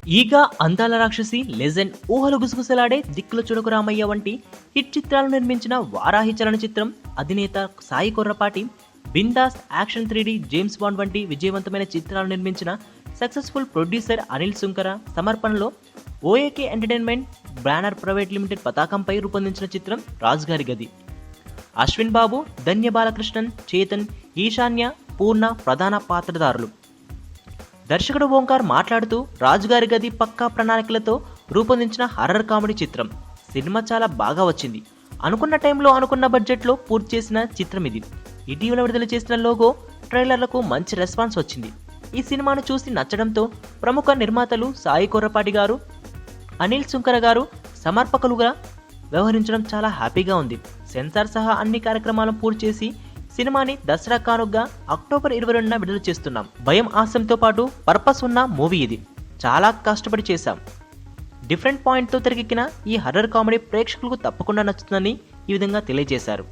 ఈగ, అందాల రాక్షసి, లెజెండ్, ఊహలు గుసగుసలాడే దిక్కుల చుడకు రామయ్య వంటి హిట్ చిత్రాలు నిర్మించిన వారాహి చలనచిత్రం అధినేత Sai Korrapati Bindaas, action 3D, James Bond వంటి విజయవంతమైన చిత్రాలు నిర్మించిన సక్సెస్ఫుల్ ప్రొడ్యూసర్ అనిల్ సుంకర సమర్పణలో AK entertainment banner private limited పతాకంపై రూపొందించిన చిత్రం రాజుగారి గది. అశ్విన్ బాబు, ధన్య బాలకృష్ణన్, చేతన్, ఈశాన్య, పూర్ణ ప్రధాన పాత్రధారులు. దర్శకుడు ఓంకార్ మాట్లాడుతూ రాజుగారి గది పక్కా ప్రణాళికలతో రూపొందించిన హర్రర్ కామెడీ చిత్రం. సినిమా చాలా బాగా వచ్చింది. అనుకున్న టైంలో అనుకున్న బడ్జెట్లో పూర్తి చేసిన చిత్రం ఇది. ఇటీవల విడుదల చేసిన లోగో, ట్రైలర్లకు మంచి రెస్పాన్స్ వచ్చింది. ఈ సినిమాను చూసి నచ్చడంతో ప్రముఖ నిర్మాతలు సాయి కొర్రపాటి గారు, అనిల్ సుంకర గారు సమర్పకులుగా వ్యవహరించడం చాలా హ్యాపీగా ఉంది. సెన్సార్ సహా అన్ని కార్యక్రమాలను పూర్తి చేసి సినిమాని దసరా కానుగ్గా అక్టోబర్ 22న విడుదల చేస్తున్నాం. భయం, ఆశంతో పాటు పర్పస్ ఉన్న మూవీ ఇది. చాలా కష్టపడి చేశాం. డిఫరెంట్ పాయింట్తో తెరకెక్కిన ఈ హర్రర్ కామెడీ ప్రేక్షకులకు తప్పకుండా నచ్చుతుందని ఈ విధంగా తెలియజేశారు.